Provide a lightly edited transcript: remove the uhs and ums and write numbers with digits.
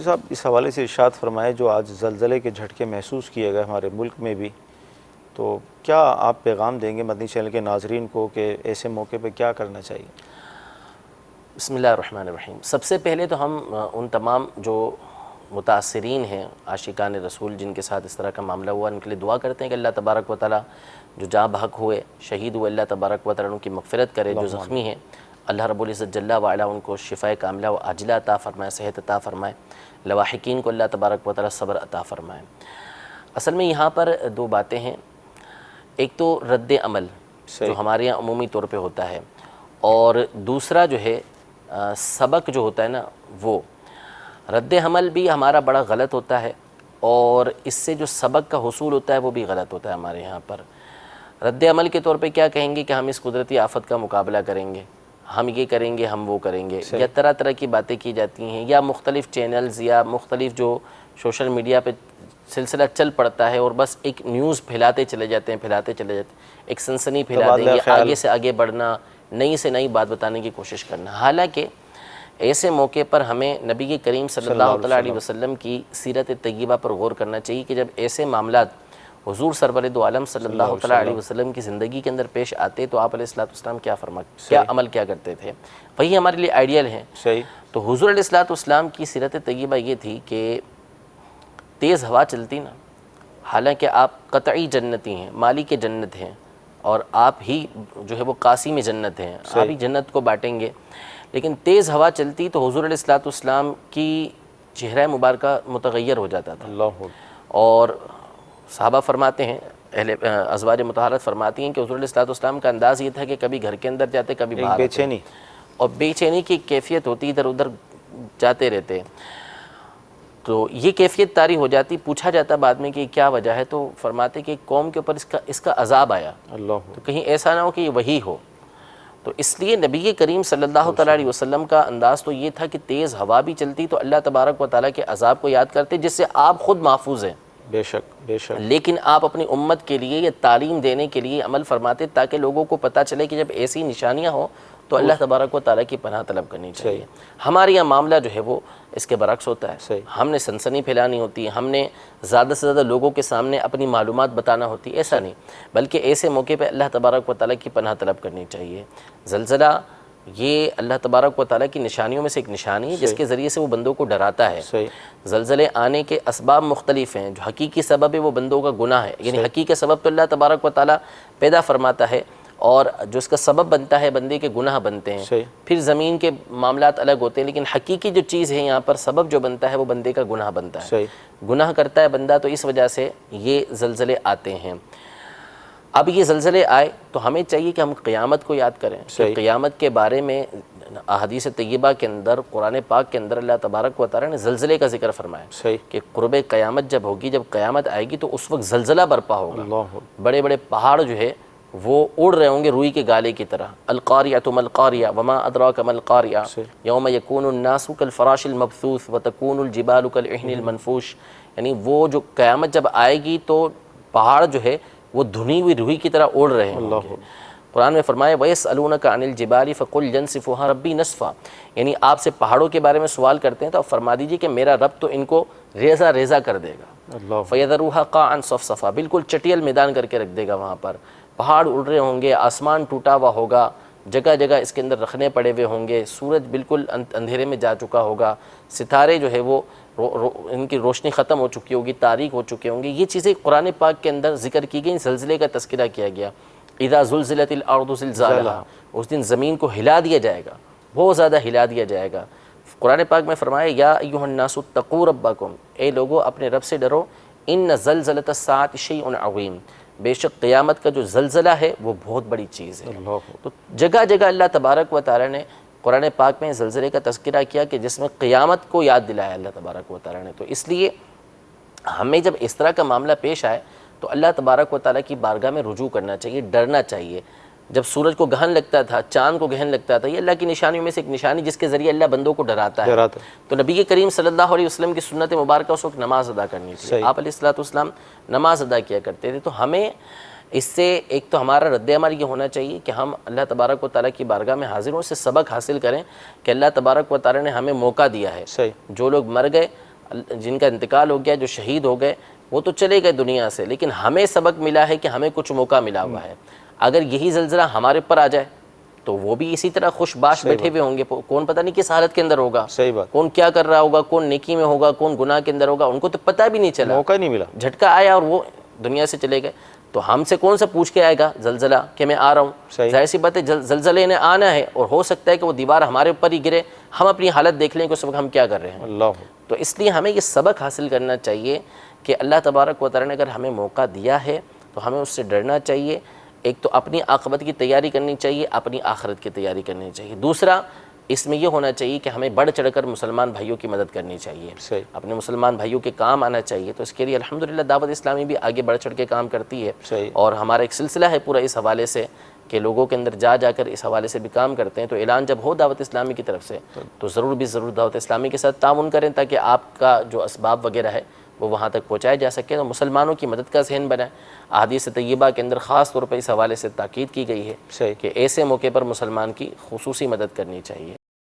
صاحب اس حوالے سے ارشاد فرمائے، جو آج زلزلے کے جھٹکے محسوس کیے گئے ہمارے ملک میں بھی، تو کیا آپ پیغام دیں گے مدنی چینل کے ناظرین کو کہ ایسے موقع پہ کیا کرنا چاہیے؟ بسم اللہ الرحمن الرحیم۔ سب سے پہلے تو ہم ان تمام جو متاثرین ہیں عاشقان رسول جن کے ساتھ اس طرح کا معاملہ ہوا، ان کے لیے دعا کرتے ہیں کہ اللہ تبارک و تعالیٰ جو جاں بحق ہوئے شہید ہوئے، اللہ تبارک و تعالیٰ ان کی مغفرت کرے، جو زخمی ہیں اللہ رب العزت جل وعلا ان کو شفاء کاملہ و عاجلہ عطا فرمائے، صحت عطا فرمائے، لواحقین کو اللہ تبارک و تعالیٰ صبر عطا فرمائے۔ اصل میں یہاں پر دو باتیں ہیں، ایک تو رد عمل جو ہمارے یہاں عمومی طور پہ ہوتا ہے، اور دوسرا جو ہے سبق جو ہوتا ہے نا، وہ رد عمل بھی ہمارا بڑا غلط ہوتا ہے، اور اس سے جو سبق کا حصول ہوتا ہے وہ بھی غلط ہوتا ہے ہمارے یہاں پر۔ رد عمل کے طور پہ کیا کہیں گے کہ ہم اس قدرتی آفت کا مقابلہ کریں گے، ہم یہ کریں گے، ہم وہ کریں گے، یا طرح طرح کی باتیں کی جاتی ہیں، یا مختلف چینلز یا مختلف جو سوشل میڈیا پہ سلسلہ چل پڑتا ہے اور بس ایک نیوز پھیلاتے چلے جاتے ہیں، ایک سنسنی پھیلا دیں گے، آگے سے آگے بڑھنا، نئی سے نئی بات بتانے کی کوشش کرنا۔ حالانکہ ایسے موقع پر ہمیں نبی کریم صلی اللہ علیہ وسلم کی سیرت طیبہ پر غور کرنا چاہیے کہ جب ایسے معاملات حضور سرور دو عالم صلی اللہ علیہ وسلم کی زندگی کے اندر پیش آتے تو آپ علیہ السلام کیا عمل کیا کرتے تھے، وہی ہمارے لیے آئیڈیل ہیں۔ تو حضور علیہ السلام کی سیرت طیبہ یہ تھی کہ تیز ہوا چلتی نا، حالانکہ آپ قطعی جنتی ہیں، مالک جنت ہیں، اور آپ ہی جو ہے وہ قاسم جنت ہیں، آپ ہی جنت کو بانٹیں گے، لیکن تیز ہوا چلتی تو حضور علیہ السلام کی چہرہ مبارکہ متغیر ہو جاتا تھا، اور صحابہ فرماتے ہیں، ازواج مطہرات فرماتی ہیں کہ حضور علیہ السلام کا انداز یہ تھا کہ کبھی گھر کے اندر جاتے، کبھی باہر بے چینی، اور بے چینی کی کیفیت ہوتی، ادھر ادھر جاتے رہتے۔ تو یہ کیفیت طاری ہو جاتی، پوچھا جاتا بعد میں کہ کیا وجہ ہے، تو فرماتے کہ قوم کے اوپر اس کا عذاب آیا، تو کہیں ایسا نہ ہو کہ یہ وہی ہو۔ تو اس لیے نبی کریم صلی اللہ علیہ وسلم کا انداز تو یہ تھا کہ تیز ہوا بھی چلتی تو اللہ تبارک و تعالیٰ کے عذاب کو یاد کرتے، جس سے آپ خود محفوظ ہیں، بے شک بے شک، لیکن آپ اپنی امت کے لیے یہ تعلیم دینے کے لیے عمل فرماتے تاکہ لوگوں کو پتہ چلے کہ جب ایسی نشانیاں ہوں تو اللہ تبارک و تعالیٰ کی پناہ طلب کرنی چاہیے۔ ہمارے یہاں معاملہ جو ہے وہ اس کے برعکس ہوتا ہے، ہم نے سنسنی پھیلانی ہوتی ہے، ہم نے زیادہ سے زیادہ لوگوں کے سامنے اپنی معلومات بتانا ہوتی ہے، ایسا نہیں، بلکہ ایسے موقع پہ اللہ تبارک و تعالیٰ کی پناہ طلب کرنی چاہیے۔ زلزلہ یہ اللہ تبارک و تعالیٰ کی نشانیوں میں سے ایک نشانی ہے جس کے ذریعے سے وہ بندوں کو ڈراتا ہے۔ زلزلے آنے کے اسباب مختلف ہیں، جو حقیقی سبب ہے وہ بندوں کا گناہ ہے، یعنی حقیقی سبب تو اللہ تبارک و تعالیٰ پیدا فرماتا ہے، اور جو اس کا سبب بنتا ہے بندے کے گناہ بنتے ہیں، پھر زمین کے معاملات الگ ہوتے ہیں، لیکن حقیقی جو چیز ہے یہاں پر سبب جو بنتا ہے وہ بندے کا گناہ بنتا ہے، گناہ کرتا ہے بندہ، تو اس وجہ سے یہ زلزلے آتے ہیں۔ اب یہ زلزلے آئے تو ہمیں چاہیے کہ ہم قیامت کو یاد کریں، کہ قیامت کے بارے میں احادیث طیبہ کے اندر، قرآن پاک کے اندر اللہ تبارک و تعالیٰ نے زلزلے کا ذکر فرمایا کہ قرب قیامت جب ہوگی، جب قیامت آئے گی تو اس وقت زلزلہ برپا ہوگا، بڑے بڑے پہاڑ جو ہے وہ اڑ رہے ہوں گے روئی کے گالے کی طرح۔ القاریۃ ما القاریہ وما ادراک ما القاریہ یوم یکون الناس کالفراش المبثوث وتکون الجبال کالعہن المنفوش، یعنی وہ جو قیامت جب آئے گی تو پہاڑ جو ہے وہ دھنی ہوئی روئی کی طرح اڑ رہے ہوں گے۔ قرآن میں فرمایا وَيَسْأَلُونَكَ عَنِ الْجِبَالِ فَقُلْ يَنْسِفُهَا رَبِّي نَسْفًا، یعنی آپ سے پہاڑوں کے بارے میں سوال کرتے ہیں تو آپ فرما دیجئے کہ میرا رب تو ان کو ریزہ ریزہ کر دے گا، فَيَذَرُوهَا قَاعًا صَفْصَفًا، بالکل چٹیل میدان کر کے رکھ دے گا، وہاں پر پہاڑ اڑ رہے ہوں گے، آسمان ٹوٹا ہوا ہوگا، جگہ جگہ اس کے اندر رکھنے پڑے ہوئے ہوں گے، سورج بالکل اندھیرے میں جا چکا ہوگا، ستارے جو ہے وہ ان کی روشنی ختم ہو چکی ہوگی، تاریک ہو چکے ہوں گے۔ یہ چیزیں قرآن پاک کے اندر ذکر کی گئی، زلزلے کا تذکرہ کیا گیا۔ اذا زلزلت الارض زلزالها، اس دن زمین کو ہلا دیا جائے گا، بہت زیادہ ہلا دیا جائے گا۔ قرآن پاک میں فرمایا یا ایھا الناس اتقوا ربکم، اے لوگو اپنے رب سے ڈرو، ان زلزلۃ الساعۃ شیء عظیم، بے شک قیامت کا جو زلزلہ ہے وہ بہت بڑی چیز ہے۔ تو جگہ جگہ اللہ تبارک و تعالیٰ نے قرآن پاک میں زلزلے کا تذکرہ کیا کہ جس میں قیامت کو یاد دلایا اللہ تبارک و تعالیٰ نے۔ تو اس لیے ہمیں جب اس طرح کا معاملہ پیش آئے تو اللہ تبارک و تعالیٰ کی بارگاہ میں رجوع کرنا چاہیے، ڈرنا چاہیے۔ جب سورج کو گہن لگتا تھا، چاند کو گہن لگتا تھا، یہ اللہ کی نشانیوں میں سے ایک نشانی جس کے ذریعے اللہ بندوں کو ڈراتا ہے۔ تو نبی کریم صلی اللہ علیہ وسلم کی سنت مبارکہ اس وقت نماز ادا کرنی تھی، آپ علیہ السلام نماز ادا کیا کرتے تھے۔ تو ہمیں اس سے ایک تو ہمارا رد عمل یہ ہونا چاہیے کہ ہم اللہ تبارک و تعالیٰ کی بارگاہ میں حاضر ہوں، اس سے سبق حاصل کریں کہ اللہ تبارک و تعالیٰ نے ہمیں موقع دیا ہے، جو لوگ مر گئے جن کا انتقال ہو گیا، جو شہید ہو گئے، وہ تو چلے گئے دنیا سے، لیکن ہمیں سبق ملا ہے کہ ہمیں کچھ موقع ملا ہوا ہے۔ اگر یہی زلزلہ ہمارے اوپر آ جائے تو وہ بھی اسی طرح خوش باش بیٹھے ہوئے ہوں گے، کون پتہ نہیں کس حالت کے اندر ہوگا، صحیح بات، کون کیا کر رہا ہوگا، کون نیکی میں ہوگا، کون گناہ کے اندر ہوگا، ان کو تو پتہ بھی نہیں چلا، موقع نہیں ملا، جھٹکا آیا اور وہ دنیا سے چلے گئے۔ تو ہم سے کون سا پوچھ کے آئے گا زلزلہ کہ میں آ رہا ہوں؟ صحیح، ظاہر سی بات ہے زلزلے نے آنا ہے، اور ہو سکتا ہے کہ وہ دیوار ہمارے اوپر ہی گرے، ہم اپنی حالت دیکھ لیں کہ اس وقت ہم کیا کر رہے ہیں۔ اللہ، تو اس لیے ہمیں یہ سبق حاصل کرنا چاہیے کہ اللہ تبارک و تعالیٰ نے اگر ہمیں موقع دیا ہے تو ہمیں اس سے ڈرنا چاہیے۔ ایک تو اپنی عاقبت کی تیاری کرنی چاہیے، اپنی آخرت کی تیاری کرنی چاہیے۔ دوسرا، اس میں یہ ہونا چاہیے کہ ہمیں بڑھ چڑھ کر مسلمان بھائیوں کی مدد کرنی چاہیے، صحیح، اپنے مسلمان بھائیوں کے کام آنا چاہیے۔ تو اس کے لیے الحمدللہ دعوت اسلامی بھی آگے بڑھ چڑھ کے کام کرتی ہے، صحیح، اور ہمارا ایک سلسلہ ہے پورا اس حوالے سے کہ لوگوں کے اندر جا کر اس حوالے سے بھی کام کرتے ہیں۔ تو اعلان جب ہو دعوت اسلامی کی طرف سے تو ضرور دعوت اسلامی کے ساتھ تعاون کریں، تاکہ آپ کا جو اسباب وغیرہ ہے وہ وہاں تک پہنچائے جا سکے، تو مسلمانوں کی مدد کا ذہن بنائیں۔ احادیث طیبہ کے اندر خاص طور پر اس حوالے سے تاکید کی گئی ہے صحیح۔ کہ ایسے موقع پر مسلمان کی خصوصی مدد کرنی چاہیے۔